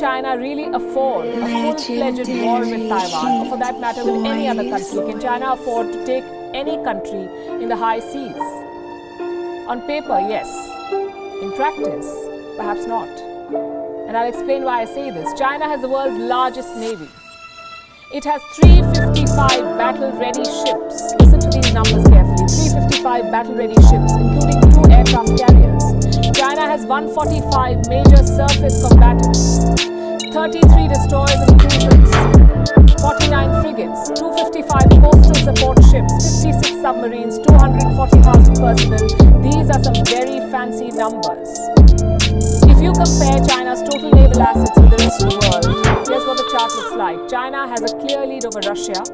China really afford a full-fledged war with Taiwan, or for that matter with any other country? Can China afford to take any country in the high seas? On paper, yes. In practice, perhaps not. And I'll explain why I say this. China has the world's largest navy. It has 355 battle-ready ships. Listen to these numbers carefully. 355 battle-ready ships, including 2 aircraft carriers. China has 145 major surface combatants, 33 destroyers and cruisers, 49 frigates, 255 coastal support ships, 56 submarines, 240,000 personnel. These are some very fancy numbers. If you compare China's total naval assets with the rest of the world, here's what the chart looks like. China has a clear lead over Russia,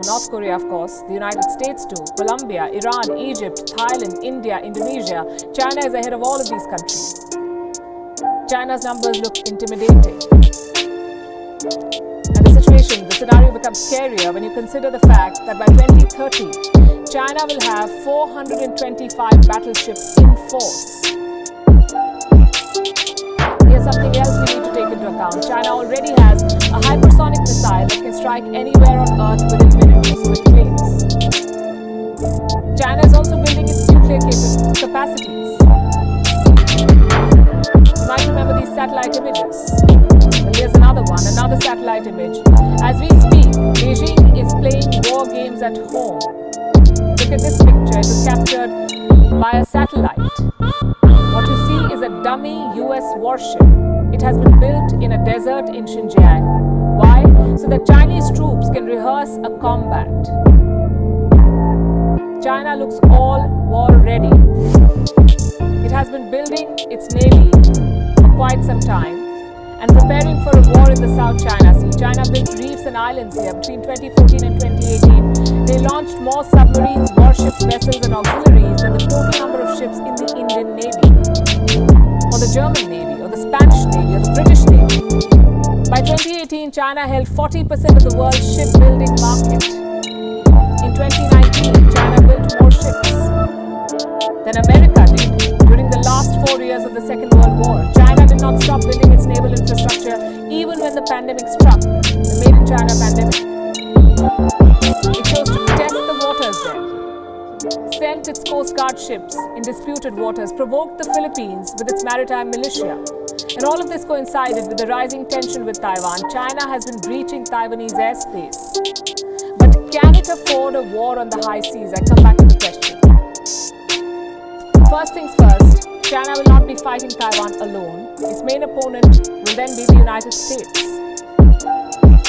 North Korea, of course, the United States too, Colombia, Iran, Egypt, Thailand, India, Indonesia. China is ahead of all of these countries. China's numbers look intimidating. And the scenario becomes scarier when you consider the fact that by 2030, China will have 425 battleships in force. Here's something else we need to take into account. China already has a hypersonic missile that can strike anywhere on Earth within minutes, so it claims. China is also building its nuclear capacities. You might remember these satellite images. Well, here's another one, another satellite image. As we speak, Beijing is playing war games at home. Look at this picture. It was captured by a satellite. What you see is a dummy US warship. It has been built in a desert in Xinjiang. Why? So that Chinese troops can rehearse a combat. China looks all war ready. It has been building its navy for quite some time and preparing for a war in the South China Sea. China built reefs and islands here between 2014 and 2018. They launched more submarines, warships, vessels and auxiliaries than the total number of ships in the Indian Navy, or the German Navy, or the Spanish Navy, or the British Navy. By 2018, China held 40% of the world's shipbuilding market. In 2019, China built more ships than America did during the last 4 years of the Second World War. China did not stop building its naval infrastructure even when the pandemic struck, the Made in China pandemic. It chose to test the waters there, sent its Coast Guard ships in disputed waters, provoked the Philippines with its maritime militia. And all of this coincided with the rising tension with Taiwan. China has been breaching Taiwanese airspace. But can it afford a war on the high seas? I come back to the question. First things first, China will not be fighting Taiwan alone. Its main opponent will then be the United States.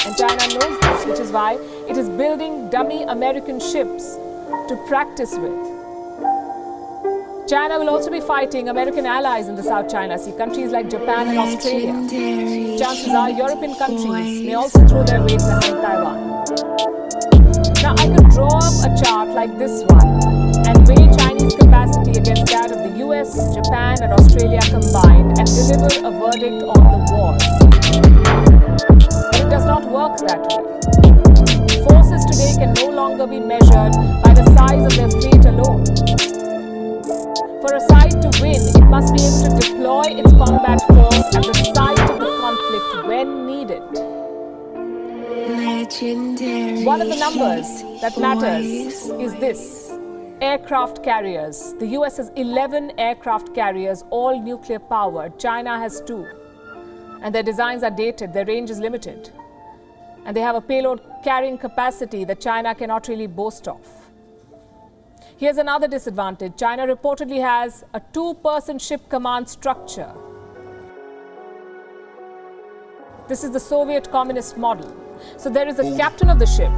And China knows this, which is why it is building dummy American ships to practice with. China will also be fighting American allies in the South China Sea, countries like Japan and Australia. Chances are European countries may also throw their weight behind Taiwan. Now I could draw up a chart like this one and weigh Chinese capacity against that of the US, Japan and Australia combined and deliver a verdict on the war. But it does not work that way. Forces today can no longer be measured by the size of their fleet alone. For a side to win, it must be able to deploy its combat force at the site of the conflict when needed. One of the numbers that matters is this: aircraft carriers. The US has 11 aircraft carriers, all nuclear powered. China has 2. And their designs are dated, their range is limited. And they have a payload carrying capacity that China cannot really boast of. Here's another disadvantage. China reportedly has a 2-person ship command structure. This is the Soviet Communist model. So there is a captain of the ship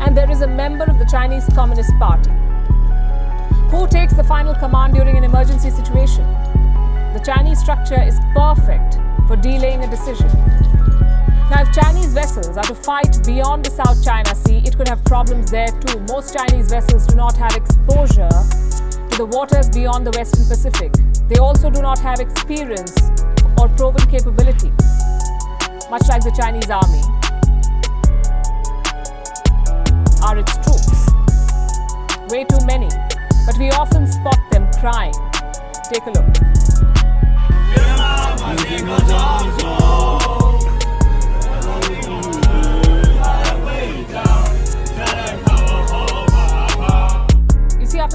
and there is a member of the Chinese Communist Party. Who takes the final command during an emergency situation? The Chinese structure is perfect for delaying a decision. Now, if Chinese vessels are to fight beyond the South China Sea, it could have problems there too. Most Chinese vessels do not have exposure to the waters beyond the Western Pacific. They also do not have experience or proven capability, much like the Chinese army are its troops. Way too many, but we often spot them crying. Take a look.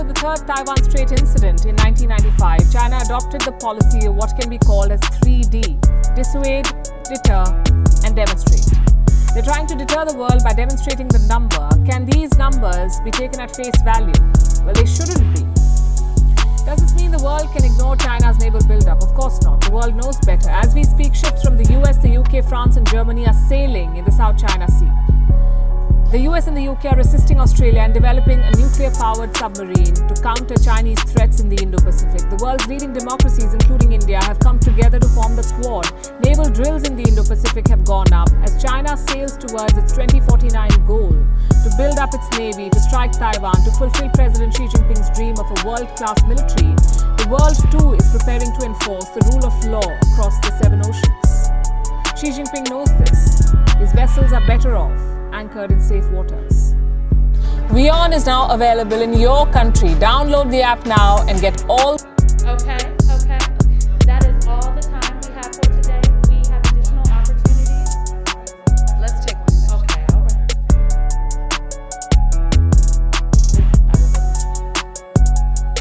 after the third Taiwan Strait incident in 1995, China adopted the policy of what can be called as 3D: dissuade, deter, and demonstrate. They're trying to deter the world by demonstrating the number. Can these numbers be taken at face value? Well, they shouldn't be. Does this mean the world can ignore China's naval buildup? Of course not. The world knows better. As we speak, ships from the US, the UK, France, and Germany are sailing in the South China Sea. The US and the UK are assisting Australia in developing a nuclear-powered submarine to counter Chinese threats in the Indo-Pacific. The world's leading democracies, including India, have come together to form the Quad. Naval drills in the Indo-Pacific have gone up as China sails towards its 2049 goal to build up its navy, to strike Taiwan, to fulfill President Xi Jinping's dream of a world-class military. The world, too, is preparing to enforce the rule of law across the 7 oceans. Xi Jinping knows this. His vessels are better off anchored in safe waters. WION is now available in your country. Download the app now and get all... Okay. That is all the time we have for today. We have additional opportunities. Let's take one question. Okay, all right.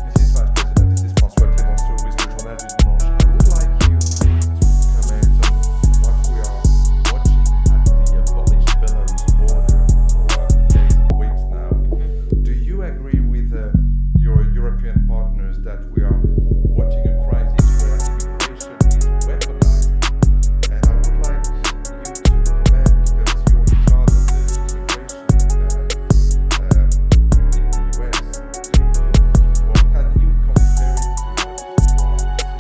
Mrs. Vice President, this is François Clémenceau with the Journal du Dimanche. I would like you to comment on what we are watching at the Polish-Belarus border for days and weeks now. Do you agree with your European partners that we are watching a crisis where immigration is weaponized? And I would like you to comment, because you're in charge of the immigration in the US. What can you compare it to what you are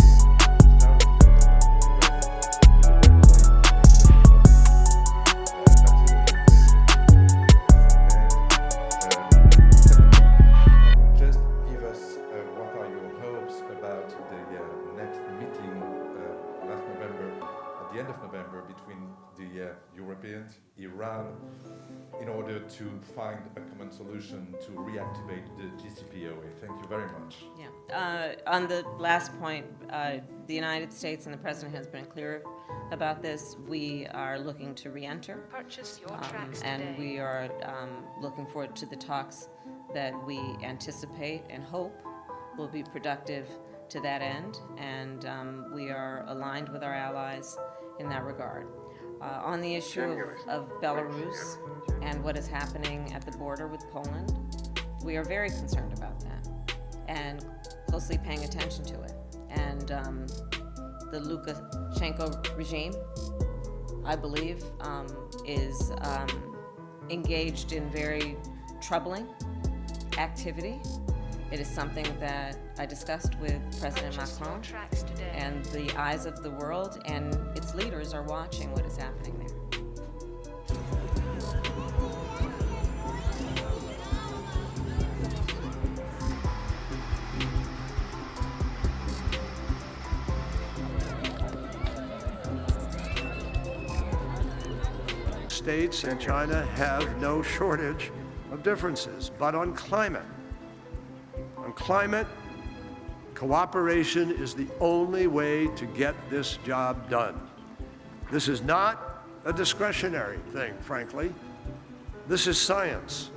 seeing now in the just give us what are your hopes about the next meeting last November, at the end of November, between the Europeans, Iran, in order to find a common solution to reactivate the JCPOA. Thank you very much. Yeah. On the last point, the United States and the President has been clear about this. We are looking to re-enter, Purchase your tracks and today. we are looking forward to the talks that we anticipate and hope will be productive to that end, and we are aligned with our allies in that regard. On the issue of Belarus and what is happening at the border with Poland, we are very concerned about that and closely paying attention to it. And the Lukashenko regime, I believe, is engaged in very troubling activity. It is something that I discussed with President Purchase your Macron, tracks today. and the eyes of the world and its leaders are watching what is happening there. States and China have no shortage of differences, but on climate, cooperation is the only way to get this job done. This is not a discretionary thing, frankly. This is science.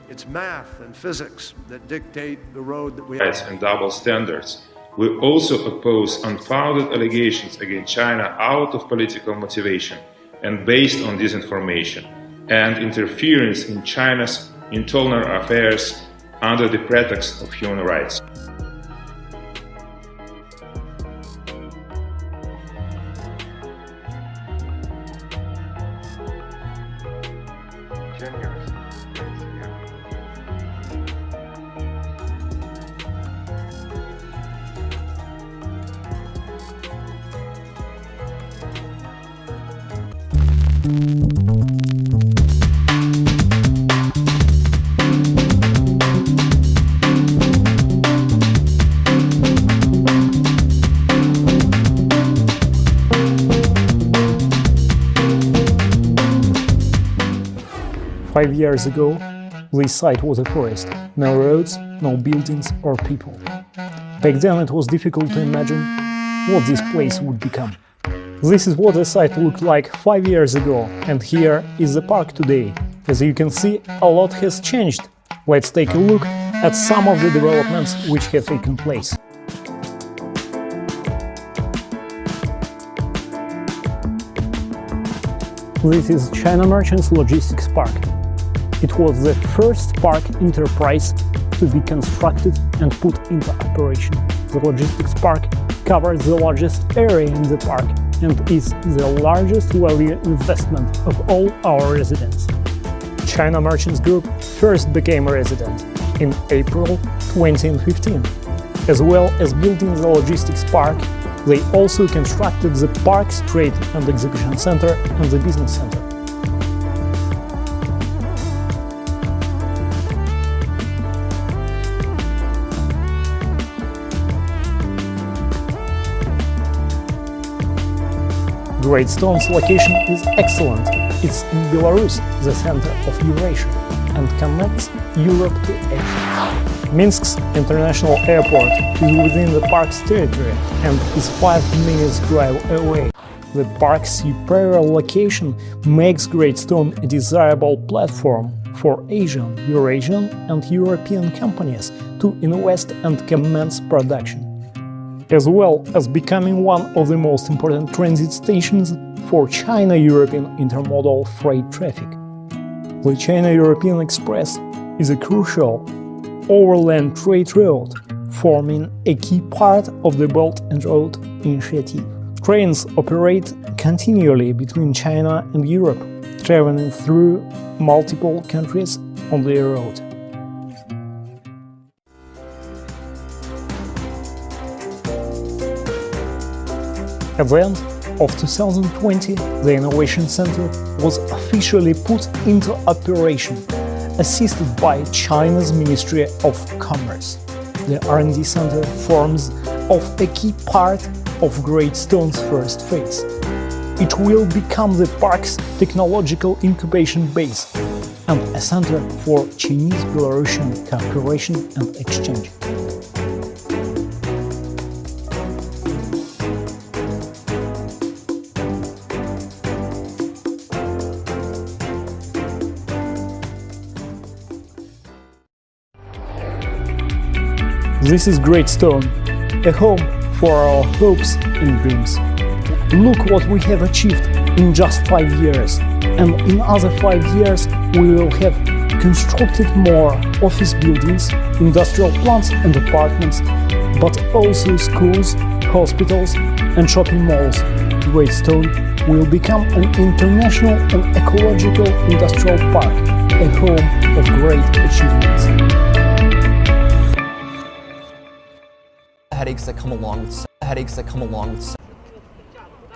It's math and physics that dictate the road that we rights have. and double standards. We also oppose unfounded allegations against China out of political motivation and based on disinformation, and interference in China's internal affairs under the pretext of human rights. Generous. Five years ago, this site was a forest, no roads, no buildings or people. Back then it was difficult to imagine what this place would become. This is what the site looked like 5 years ago, and here is the park today. As you can see, a lot has changed. Let's take a look at some of the developments which have taken place. This is China Merchants Logistics Park. It was the first park enterprise to be constructed and put into operation. The logistics park covers the largest area in the park and is the largest value investment of all our residents. China Merchants Group first became a resident in April 2015. As well as building the logistics park, they also constructed the park's trade and exhibition center and the business center. Great Stone's location is excellent. It's in Belarus, the center of Eurasia, and connects Europe to Asia. Minsk's international airport is within the park's territory and is 5 minutes drive away. The park's superior location makes Great Stone a desirable platform for Asian, Eurasian and European companies to invest and commence production, as well as becoming one of the most important transit stations for China-European intermodal freight traffic. The China-European Express is a crucial overland trade route, forming a key part of the Belt and Road Initiative. Trains operate continually between China and Europe, traveling through multiple countries on the road. At the end of 2020, the Innovation Center was officially put into operation, assisted by China's Ministry of Commerce. The R&D Center forms a key part of Great Stone's first phase. It will become the park's technological incubation base and a center for Chinese-Belarusian cooperation and exchange. This is Great Stone, a home for our hopes and dreams. Look what we have achieved in just 5 years, and in other 5 years we will have constructed more office buildings, industrial plants and apartments, but also schools, hospitals and shopping malls. Great Stone will become an international and ecological industrial park, a home of great achievements. Headaches that come along with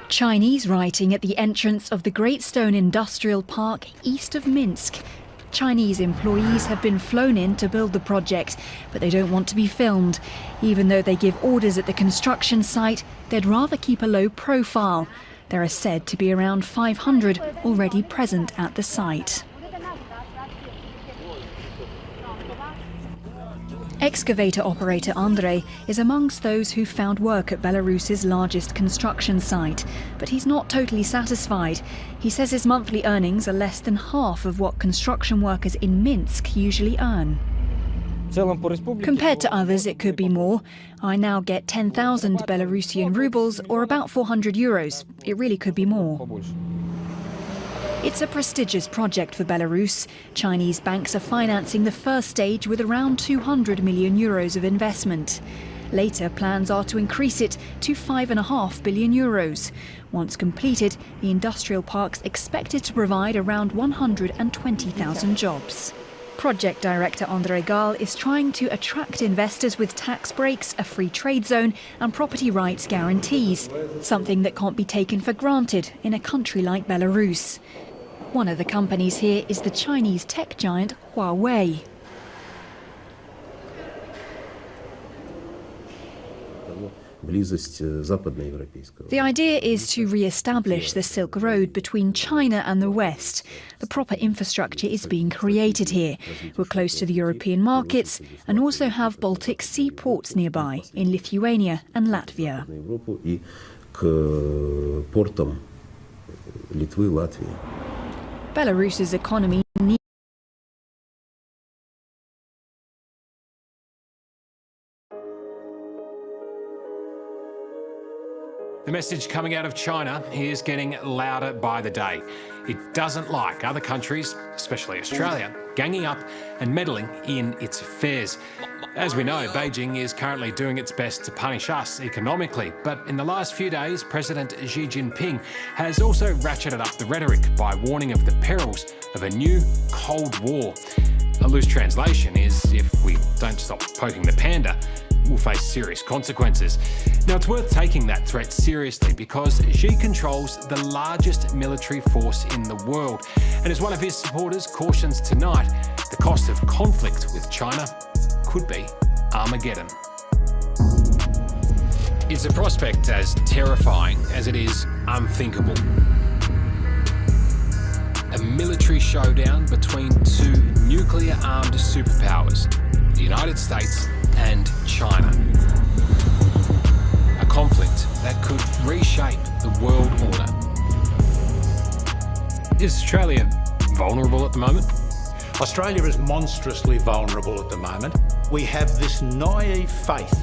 Chinese writing at the entrance of the Great Stone Industrial Park east of Minsk. Chinese employees have been flown in to build the project, but they don't want to be filmed. Even though they give orders at the construction site, they'd rather keep a low profile. There are said to be around 500 already present at the site. Excavator operator Andrei is amongst those who found work at Belarus's largest construction site, but he's not totally satisfied. He says his monthly earnings are less than half of what construction workers in Minsk usually earn. Compared to others, it could be more. I now get 10,000 Belarusian rubles, or about 400 euros. It really could be more. It's a prestigious project for Belarus. Chinese banks are financing the first stage with around 200 million euros of investment. Later, plans are to increase it to 5.5 billion euros. Once completed, the industrial park's expected to provide around 120,000 jobs. Project director Andrei Gal is trying to attract investors with tax breaks, a free trade zone and property rights guarantees, something that can't be taken for granted in a country like Belarus. One of the companies here is the Chinese tech giant Huawei. The idea is to re-establish the Silk Road between China and the West. The proper infrastructure is being created here. We're close to the European markets and also have Baltic Sea ports nearby in Lithuania and Latvia. Belarus's economy The message coming out of China is getting louder by the day. It doesn't like other countries, especially Australia, ganging up and meddling in its affairs. As we know, Beijing is currently doing its best to punish us economically, but in the last few days, President Xi Jinping has also ratcheted up the rhetoric by warning of the perils of a new Cold War. A loose translation is, if we don't stop poking the panda, we'll face serious consequences. Now, it's worth taking that threat seriously because Xi controls the largest military force in the world. And as one of his supporters cautions tonight, the cost of conflict with China could be Armageddon. It's a prospect as terrifying as it is unthinkable. A military showdown between two nuclear-armed superpowers, the United States and China. A conflict that could reshape the world order. Is Australia vulnerable at the moment? Australia is monstrously vulnerable at the moment. We have this naive faith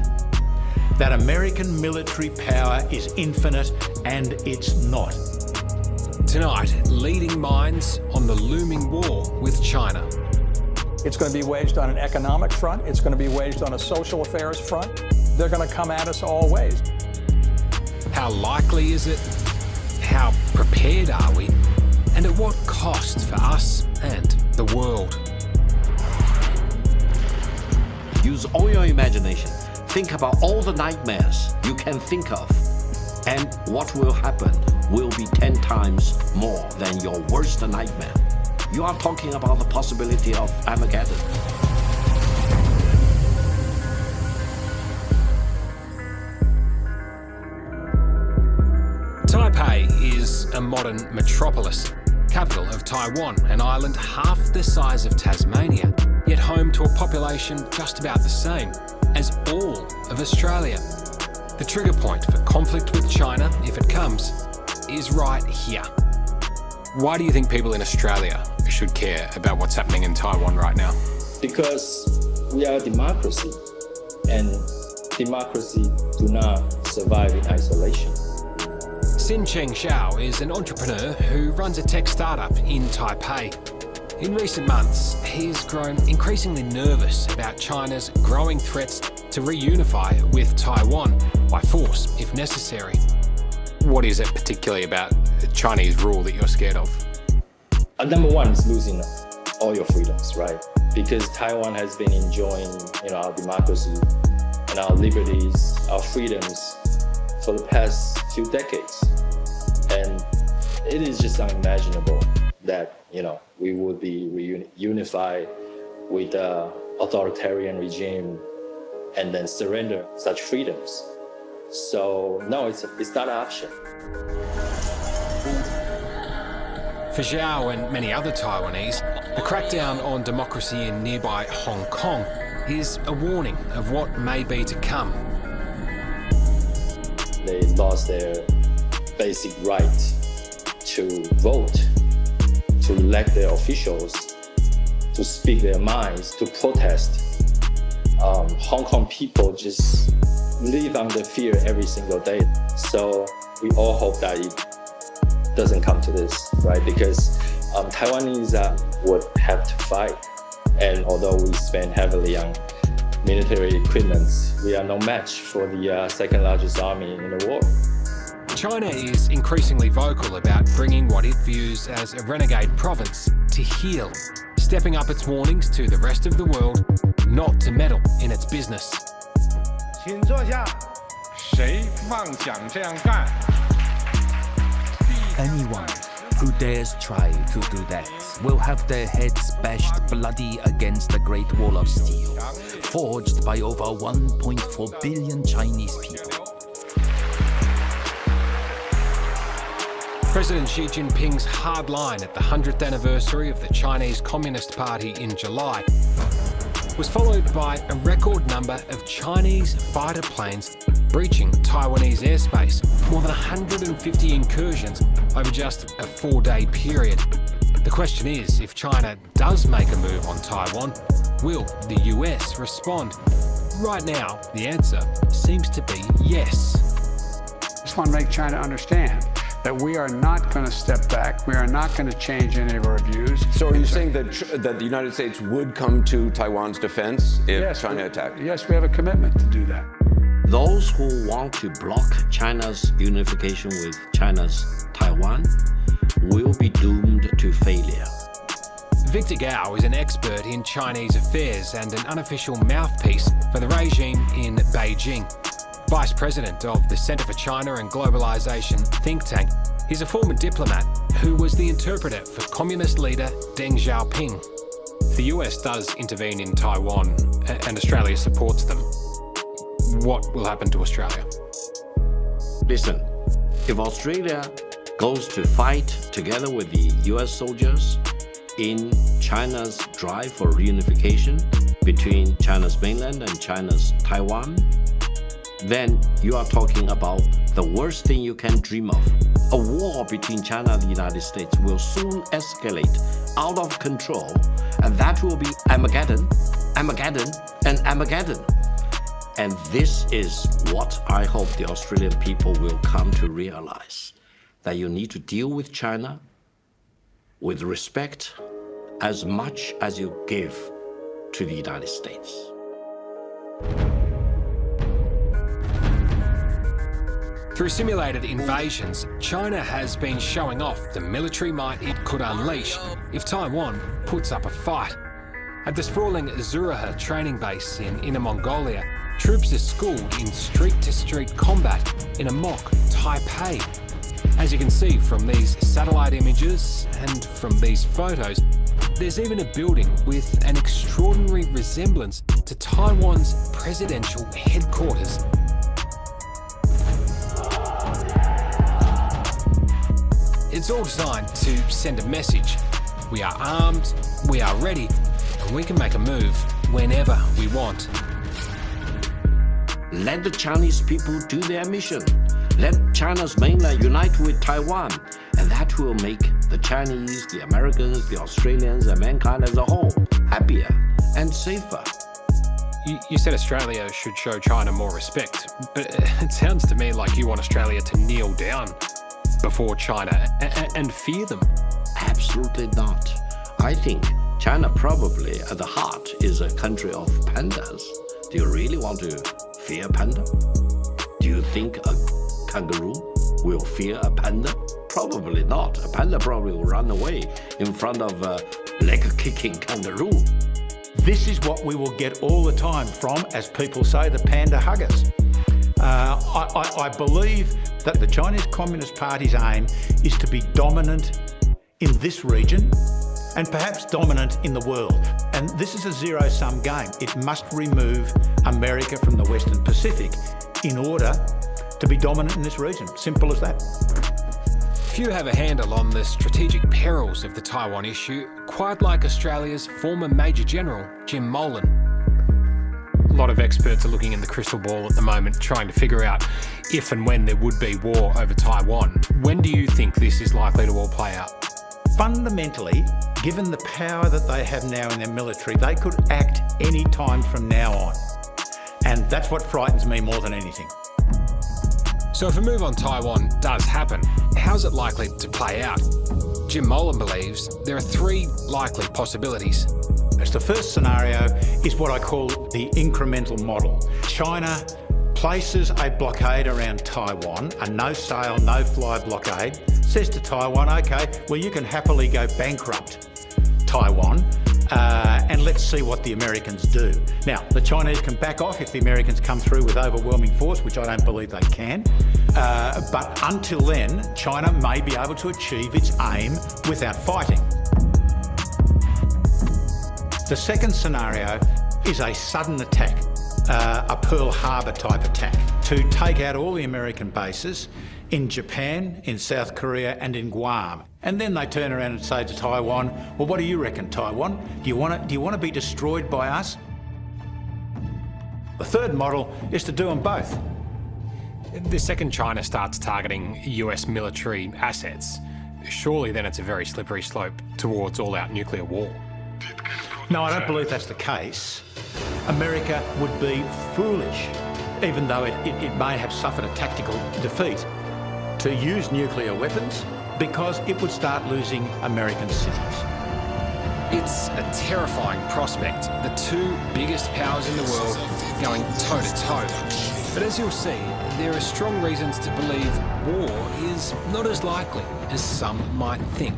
that American military power is infinite, and it's not. Tonight, leading minds on the looming war with China. It's going to be waged on an economic front. It's going to be waged on a social affairs front. They're going to come at us all ways. How likely is it? How prepared are we? And at what cost for us and the world? Use all your imagination. Think about all the nightmares you can think of. And what will happen will be 10 times more than your worst nightmare. You are talking about the possibility of Armageddon. Taipei is a modern metropolis, capital of Taiwan, an island half the size of Tasmania, yet home to a population just about the same as all of Australia. The trigger point for conflict with China, if it comes, is right here. Why do you think people in Australia should care about what's happening in Taiwan right now? Because we are a democracy, and democracy do not survive in isolation. Xin Cheng Xiao is an entrepreneur who runs a tech startup in Taipei. In recent months, he's grown increasingly nervous about China's growing threats to reunify with Taiwan by force, if necessary. What is it particularly about Chinese rule that you're scared of? Number one is losing all your freedoms, right? Because Taiwan has been enjoying, our democracy and our liberties, our freedoms for the past few decades. And it is just unimaginable that, we would be reunified with an authoritarian regime and then surrender such freedoms. So no, it's not an option. For Xiao and many other Taiwanese, the crackdown on democracy in nearby Hong Kong is a warning of what may be to come. They lost their basic right to vote, to elect their officials, to speak their minds, to protest. Hong Kong people just live under fear every single day. So we all hope that it doesn't come to this, right? Because Taiwanese would have to fight. And although we spend heavily on military equipment, we are no match for the second largest army in the world. China is increasingly vocal about bringing what it views as a renegade province to heel, stepping up its warnings to the rest of the world not to meddle in its business. 请坐下。谁妄想这样干？ Anyone who dares try to do that will have their heads bashed bloody against the Great Wall of Steel, forged by over 1.4 billion Chinese people. President Xi Jinping's hard line at the 100th anniversary of the Chinese Communist Party in July was followed by a record number of Chinese fighter planes breaching Taiwanese airspace, more than 150 incursions over just a 4-day period. The question is, if China does make a move on Taiwan, will the US respond? Right now, the answer seems to be yes. just want to make China understand that we are not going to step back. We are not going to change any of our views. So are you saying that the United States would come to Taiwan's defense if China attacked? Yes, we have a commitment to do that. Those who want to block China's unification with China's Taiwan will be doomed to failure. Victor Gao is an expert in Chinese affairs and an unofficial mouthpiece for the regime in Beijing. Vice President of the Centre for China and Globalisation think tank. He's a former diplomat who was the interpreter for Communist leader Deng Xiaoping. The US does intervene in Taiwan and Australia supports them. What will happen to Australia? Listen, if Australia goes to fight together with the US soldiers in China's drive for reunification between China's mainland and China's Taiwan, then you are talking about the worst thing you can dream of. A war between China and the United States will soon escalate out of control, and that will be Armageddon, Armageddon, and Armageddon. And this is what I hope the Australian people will come to realize, that you need to deal with China with respect as much as you give to the United States. Through simulated invasions, China has been showing off the military might it could unleash if Taiwan puts up a fight. At the sprawling Zuraha training base in Inner Mongolia, troops are schooled in street-to-street combat in a mock Taipei. As you can see from these satellite images and from these photos, there's even a building with an extraordinary resemblance to Taiwan's presidential headquarters. It's all designed to send a message. We are armed, we are ready, and we can make a move whenever we want. Let the Chinese people do their mission. Let China's mainland unite with Taiwan, and that will make the Chinese, the Americans, the Australians, and mankind as a whole happier and safer. You said Australia should show China more respect, but it sounds to me like you want Australia to kneel down before China and fear them. Absolutely not. I think China probably at the heart is a country of pandas. Do you really want to fear a panda? Do you think a kangaroo will fear a panda? Probably not. A panda probably will run away in front of a leg-kicking kangaroo. This is what we will get all the time from, as people say, the panda huggers. I believe that the Chinese Communist Party's aim is to be dominant in this region and perhaps dominant in the world. And this is a zero-sum game. It must remove America from the Western Pacific in order to be dominant in this region. Simple as that. Few have a handle on the strategic perils of the Taiwan issue, quite like Australia's former Major General, Jim Molan. A lot of experts are looking in the crystal ball at the moment, trying to figure out if and when there would be war over Taiwan. When do you think this is likely to all play out? Fundamentally, given the power that they have now in their military, they could act any time from now on. And that's what frightens me more than anything. So if a move on Taiwan does happen, how's it likely to play out? Jim Molan believes there are three likely possibilities. The first scenario is what I call the incremental model. China places a blockade around Taiwan, a no-sail, no-fly blockade, says to Taiwan, okay, well, you can happily go bankrupt Taiwan, and let's see what the Americans do. Now, the Chinese can back off if the Americans come through with overwhelming force, which I don't believe they can. But until then, China may be able to achieve its aim without fighting. The second scenario is a sudden attack, a Pearl Harbor type attack, to take out all the American bases in Japan, in South Korea, and in Guam. And then they turn around and say to Taiwan, well, what do you reckon, Taiwan? Do you want to be destroyed by us? The third model is to do them both. The second China starts targeting US military assets, surely then it's a very slippery slope towards all-out nuclear war. No, I don't believe that's the case. America would be foolish, even though it may have suffered a tactical defeat, to use nuclear weapons because it would start losing American cities. It's a terrifying prospect, the two biggest powers in the world going toe-to-toe. But as you'll see, there are strong reasons to believe war is not as likely as some might think.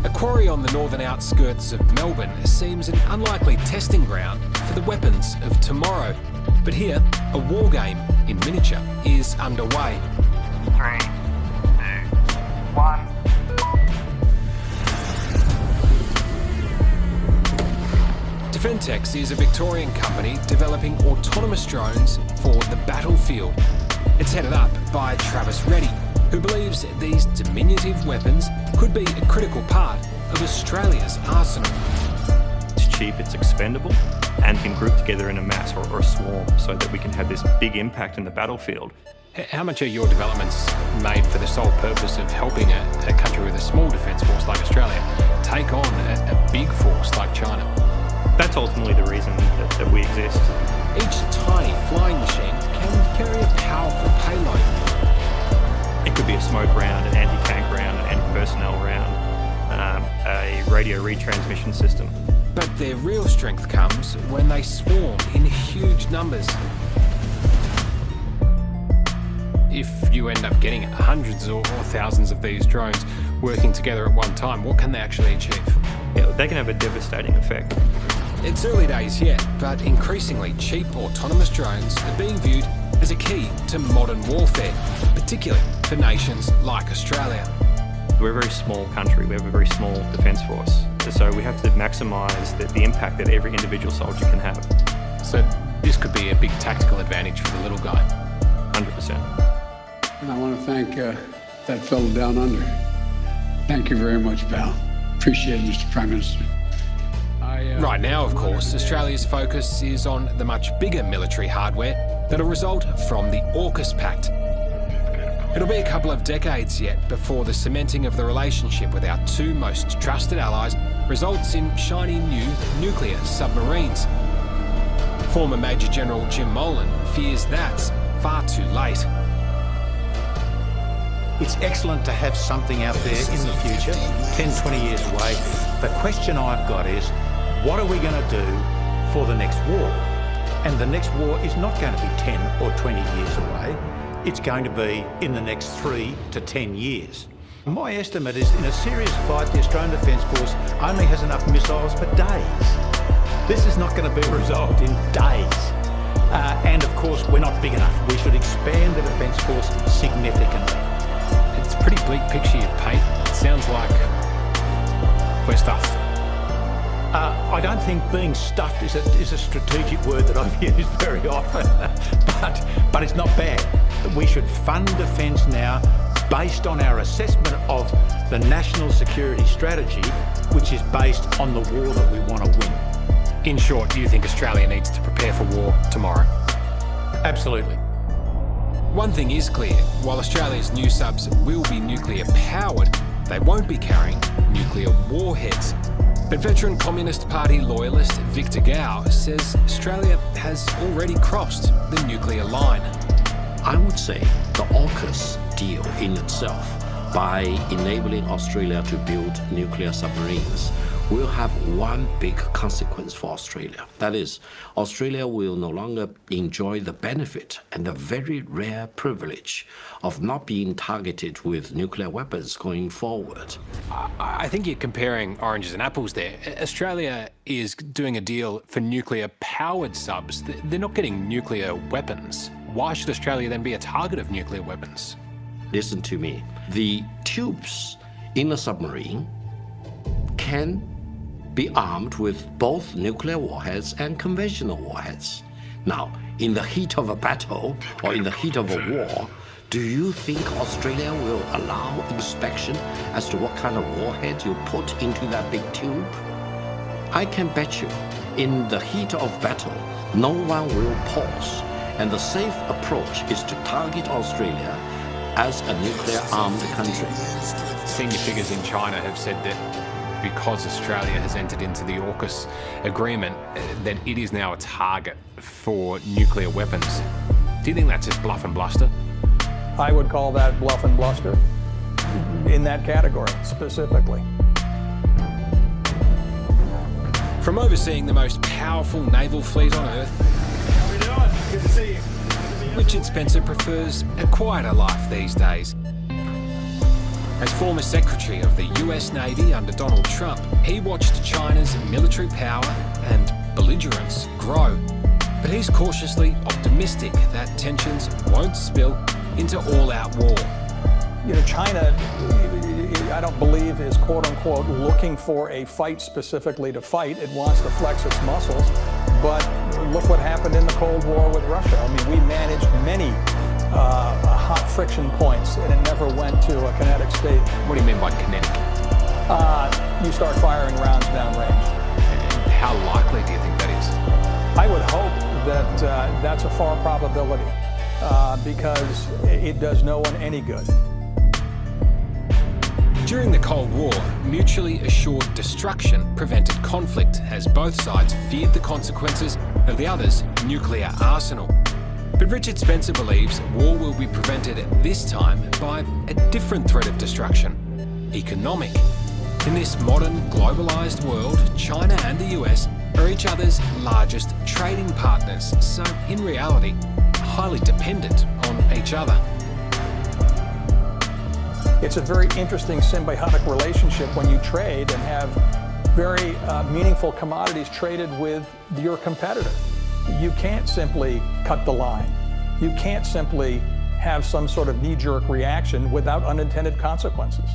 A quarry on the northern outskirts of Melbourne seems an unlikely testing ground for the weapons of tomorrow. But here, a war game in miniature is underway. 3, 2, 1. Defentex is a Victorian company developing autonomous drones for the battlefield. It's headed up by Travis Reddy, who believes these diminutive weapons could be a critical part of Australia's arsenal. It's cheap, it's expendable, and can group together in a mass or a swarm so that we can have this big impact in the battlefield. How much are your developments made for the sole purpose of helping a country with a small defence force like Australia take on a big force like China? That's ultimately the reason that we exist. Each tiny flying machine can carry a powerful payload. It could be a smoke round, an anti-tank round, an anti-personnel round, a radio retransmission system. But their real strength comes when they swarm in huge numbers. If you end up getting hundreds or thousands of these drones working together at one time, what can they actually achieve? Yeah, they can have a devastating effect. It's early days yet, but increasingly cheap autonomous drones are being viewed as a key to modern warfare, particularly for nations like Australia. We're a very small country, we have a very small defence force, so we have to maximise the impact that every individual soldier can have. So this could be a big tactical advantage for the little guy. 100%. And I want to thank that fellow down under. Thank you very much, pal. Appreciate it, Mr. Prime Minister. Right now, of course, Australia's focus is on the much bigger military hardware that'll result from the AUKUS Pact. It'll be a couple of decades yet before the cementing of the relationship with our two most trusted allies results in shiny new nuclear submarines. Former Major General Jim Molan fears that's far too late. It's excellent to have something out there in the future, 10, 20 years away. The question I've got is, what are we going to do for the next war? And the next war is not going to be 10 or 20 years away. It's going to be in the next 3 to 10 years. My estimate is in a serious fight, the Australian Defence Force only has enough missiles for days. This is not going to be resolved in days. And of course, we're not big enough. We should expand the Defence Force significantly. It's a pretty bleak picture you paint. It sounds like we're stuffed. I don't think being stuffed is a strategic word that I've used very often, but it's not bad. We should fund defence now based on our assessment of the national security strategy, which is based on the war that we want to win. In short, do you think Australia needs to prepare for war tomorrow? Absolutely. One thing is clear, while Australia's new subs will be nuclear powered, they won't be carrying nuclear warheads. But veteran Communist Party loyalist Victor Gao says Australia has already crossed the nuclear line. I would say the AUKUS deal in itself, by enabling Australia to build nuclear submarines, will have one big consequence for Australia. That is, Australia will no longer enjoy the benefit and the very rare privilege of not being targeted with nuclear weapons going forward. I think you're comparing oranges and apples there. Australia is doing a deal for nuclear-powered subs. They're not getting nuclear weapons. Why should Australia then be a target of nuclear weapons? Listen to me. The tubes in a submarine can be armed with both nuclear warheads and conventional warheads. Now, in the heat of a battle or in the heat of a war, do you think Australia will allow inspection as to what kind of warhead you put into that big tube? I can bet you, in the heat of battle, no one will pause, and the safe approach is to target Australia as a nuclear-armed country. Senior figures in China have said that because Australia has entered into the AUKUS agreement, that it is now a target for nuclear weapons. Do you think that's just bluff and bluster? I would call that bluff and bluster in that category specifically. From overseeing the most powerful naval fleet on Earth, How we doing? Good to see you. Richard Spencer prefers a quieter life these days. As former Secretary of the US Navy under Donald Trump, he watched China's military power and belligerence grow. But he's cautiously optimistic that tensions won't spill into all-out war. You know, China, I don't believe is quote-unquote looking for a fight specifically to fight. It wants to flex its muscles. But look what happened in the Cold War with Russia. I mean, we managed many hot friction points, and it never went to a kinetic state. What do you mean by kinetic? You start firing rounds downrange. And how likely do you think that is? I would hope that that's a far probability because it does no one any good. During the Cold War, mutually assured destruction prevented conflict as both sides feared the consequences of the other's nuclear arsenal. But Richard Spencer believes war will be prevented this time by a different threat of destruction: economic. In this modern, globalised world, China and the US are each other's largest trading partners, so in reality, highly dependent on each other. It's a very interesting symbiotic relationship when you trade and have very meaningful commodities traded with your competitor. You can't simply cut the line. You can't simply have some sort of knee-jerk reaction without unintended consequences.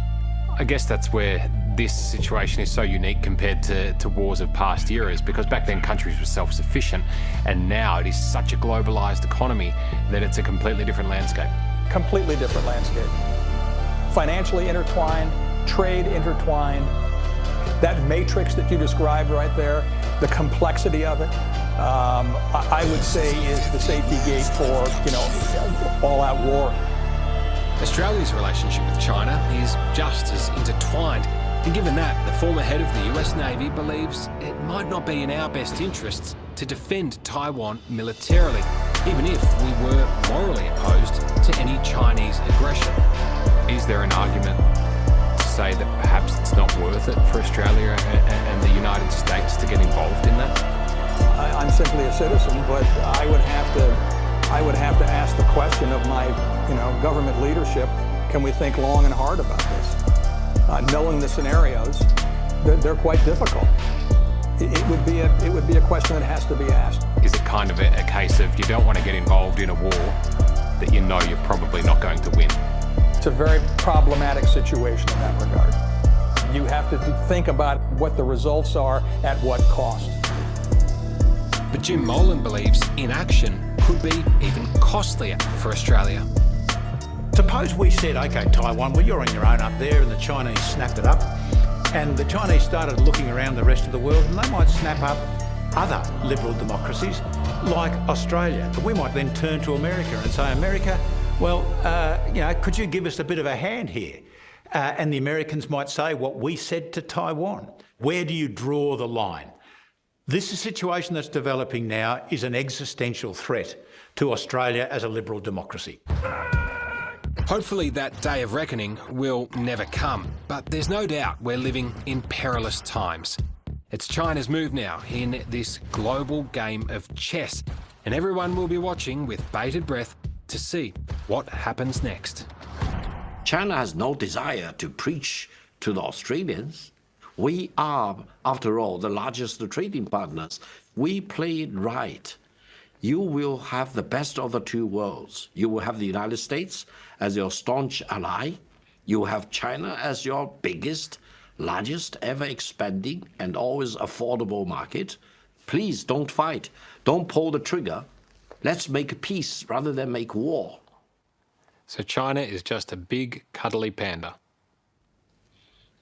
I guess that's where this situation is so unique compared to wars of past eras, because back then countries were self-sufficient, and now it is such a globalized economy that it's a completely different landscape. Completely different landscape. Financially intertwined, trade intertwined, that matrix that you described right there, the complexity of it, I would say is the safety gate for, all-out war. Australia's relationship with China is just as intertwined, and given that, the former head of the US Navy believes it might not be in our best interests to defend Taiwan militarily, even if we were morally opposed to any Chinese aggression. Is there an argument to say that perhaps it's not worth it for Australia and the United States to get involved in that? I'm simply a citizen, but I would have to ask the question of my, government leadership. Can we think long and hard about this? Knowing the scenarios, they're quite difficult. It would be a question that has to be asked. Is it kind of a case of you don't want to get involved in a war that you know you're probably not going to win? It's a very problematic situation in that regard. You have to think about what the results are at what cost. But Jim Molan believes inaction could be even costlier for Australia. Suppose we said, okay, Taiwan, well, you're on your own up there, and the Chinese snapped it up, and the Chinese started looking around the rest of the world, and they might snap up other liberal democracies like Australia. But we might then turn to America and say, America, well, could you give us a bit of a hand here? And the Americans might say what we said to Taiwan. Where do you draw the line? This situation that's developing now is an existential threat to Australia as a liberal democracy. Hopefully that day of reckoning will never come, but there's no doubt we're living in perilous times. It's China's move now in this global game of chess, and everyone will be watching with bated breath to see what happens next. China has no desire to preach to the Australians. We are, after all, the largest trading partners. We play it right. You will have the best of the two worlds. You will have the United States as your staunch ally. You will have China as your biggest, largest, ever expanding, and always affordable market. Please don't fight. Don't pull the trigger. Let's make peace rather than make war. So China is just a big, cuddly panda.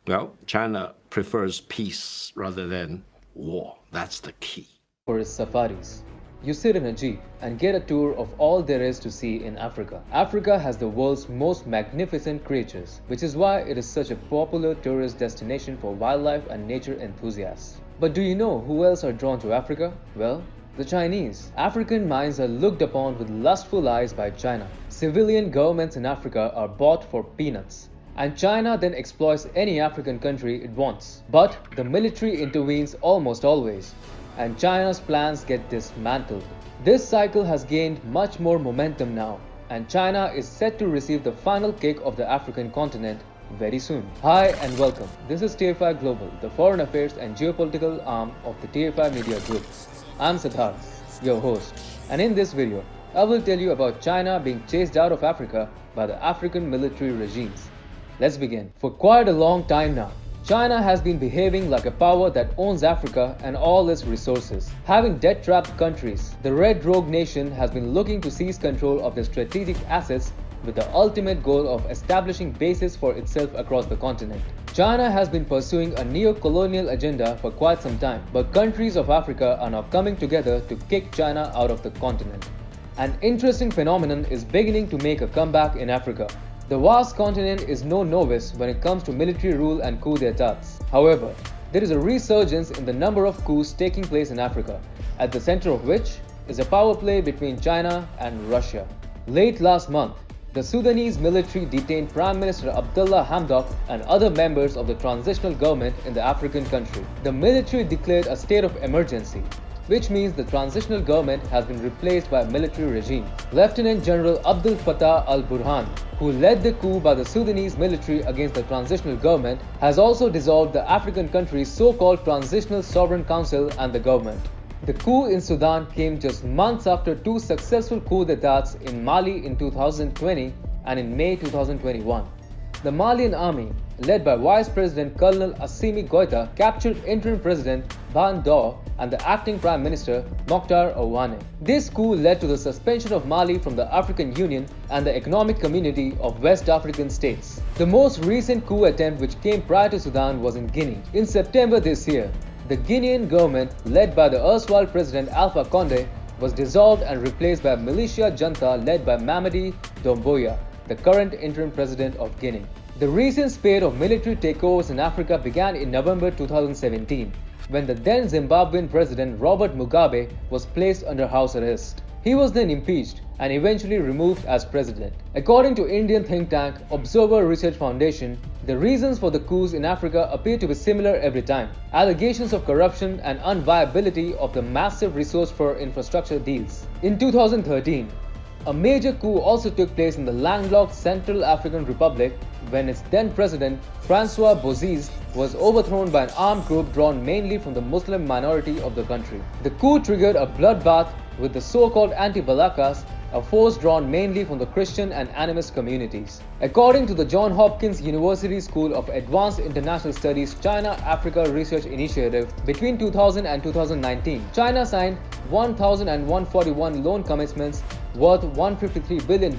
Well, China prefers peace rather than war. That's the key. For its safaris, you sit in a jeep and get a tour of all there is to see in Africa. Africa has the world's most magnificent creatures, which is why it is such a popular tourist destination for wildlife and nature enthusiasts. But do you know who else are drawn to Africa? Well, The Chinese. African minds are looked upon with lustful eyes by China. Civilian governments in Africa are bought for peanuts. And China then exploits any African country it wants. But the military intervenes almost always, and China's plans get dismantled. This cycle has gained much more momentum now, and China is set to receive the final kick of the African continent very soon. Hi and welcome. This is TFI Global, the foreign affairs and geopolitical arm of the TFI Media Group. I'm Siddharth, your host, and in this video, I will tell you about China being chased out of Africa by the African military regimes. Let's begin. For quite a long time now, China has been behaving like a power that owns Africa and all its resources. Having debt-trapped countries, the Red Rogue Nation has been looking to seize control of their strategic assets with the ultimate goal of establishing bases for itself across the continent. China has been pursuing a neo-colonial agenda for quite some time, but countries of Africa are now coming together to kick China out of the continent. An interesting phenomenon is beginning to make a comeback in Africa. The vast continent is no novice when it comes to military rule and coup d'etats. However, there is a resurgence in the number of coups taking place in Africa, at the center of which is a power play between China and Russia. Late last month, the Sudanese military detained Prime Minister Abdullah Hamdok and other members of the transitional government in the African country. The military declared a state of emergency, which means the transitional government has been replaced by a military regime. Lieutenant General Abdel Fattah al-Burhan, who led the coup by the Sudanese military against the transitional government, has also dissolved the African country's so-called Transitional Sovereign Council and the government. The coup in Sudan came just months after two successful coups d'etats in Mali in 2020 and in May 2021. The Malian army, led by Vice President Colonel Assimi Goïta, captured interim President Ban Daw and the acting Prime Minister Mokhtar Ouane. This coup led to the suspension of Mali from the African Union and the Economic Community of West African States. The most recent coup attempt, which came prior to Sudan, was in Guinea. In September this year, the Guinean government, led by the erstwhile President Alpha Condé, was dissolved and replaced by a militia junta led by Mamadi Doumbouya, the current interim president of Guinea. The recent spate of military takeovers in Africa began in November 2017, when the then Zimbabwean president Robert Mugabe was placed under house arrest. He was then impeached and eventually removed as president. According to Indian think tank Observer Research Foundation, the reasons for the coups in Africa appear to be similar every time: allegations of corruption and unviability of the massive resource for infrastructure deals. In 2013, a major coup also took place in the landlocked Central African Republic when its then president, Francois Bozize, was overthrown by an armed group drawn mainly from the Muslim minority of the country. The coup triggered a bloodbath with the so-called anti-Balakas, a force drawn mainly from the Christian and animist communities. According to the Johns Hopkins University School of Advanced International Studies China-Africa Research Initiative, between 2000 and 2019, China signed 1,141 loan commitments worth $153 billion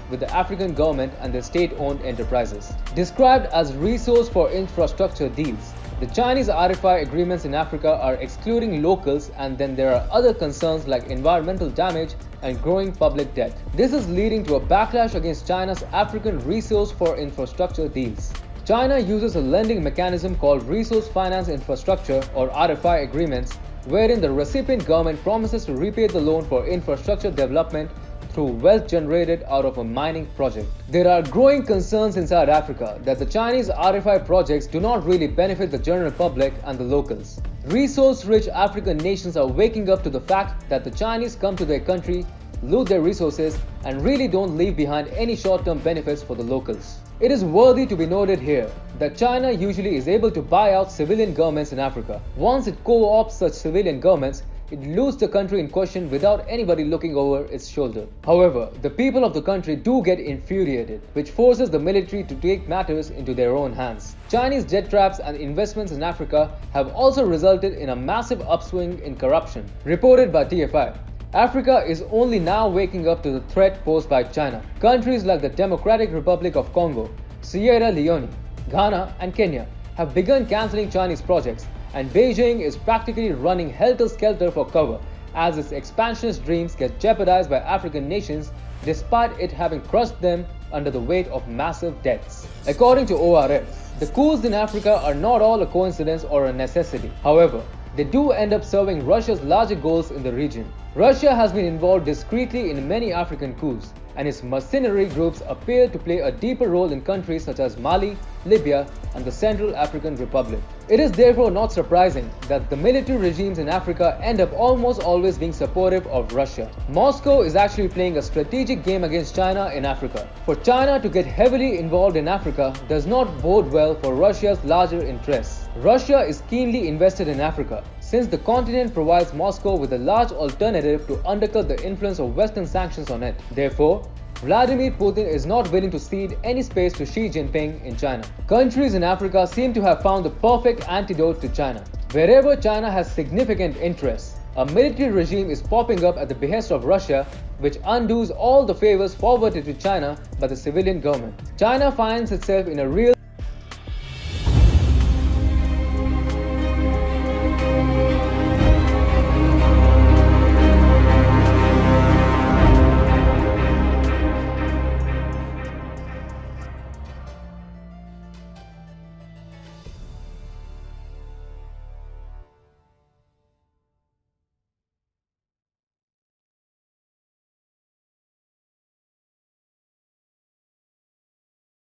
with the African government and their state-owned enterprises. Described as resource for infrastructure deals, the Chinese RFI agreements in Africa are excluding locals, and then there are other concerns like environmental damage and growing public debt. This is leading to a backlash against China's African resource for infrastructure deals. China uses a lending mechanism called Resource Finance Infrastructure or RFI agreements, wherein the recipient government promises to repay the loan for infrastructure development through wealth generated out of a mining project. There are growing concerns inside Africa that the Chinese RFI projects do not really benefit the general public and the locals. Resource-rich African nations are waking up to the fact that the Chinese come to their country, loot their resources, and really don't leave behind any short-term benefits for the locals. It is worthy to be noted here that China usually is able to buy out civilian governments in Africa. Once it co-opts such civilian governments, it loots the country in question without anybody looking over its shoulder. However, the people of the country do get infuriated, which forces the military to take matters into their own hands. Chinese jet traps and investments in Africa have also resulted in a massive upswing in corruption. Reported by TFI, Africa is only now waking up to the threat posed by China. Countries like the Democratic Republic of Congo, Sierra Leone, Ghana, and Kenya have begun cancelling Chinese projects, and Beijing is practically running helter-skelter for cover as its expansionist dreams get jeopardized by African nations despite it having crushed them under the weight of massive debts. According to ORF, the coups in Africa are not all a coincidence or a necessity. However, they do end up serving Russia's larger goals in the region. Russia has been involved discreetly in many African coups, and its mercenary groups appear to play a deeper role in countries such as Mali, Libya, and the Central African Republic. It is therefore not surprising that the military regimes in Africa end up almost always being supportive of Russia. Moscow is actually playing a strategic game against China in Africa. For China to get heavily involved in Africa does not bode well for Russia's larger interests. Russia is keenly invested in Africa, since the continent provides Moscow with a large alternative to undercut the influence of Western sanctions on it. Therefore, Vladimir Putin is not willing to cede any space to Xi Jinping in China. Countries in Africa seem to have found the perfect antidote to China. Wherever China has significant interests, a military regime is popping up at the behest of Russia, which undoes all the favors forwarded to China by the civilian government. China finds itself in a real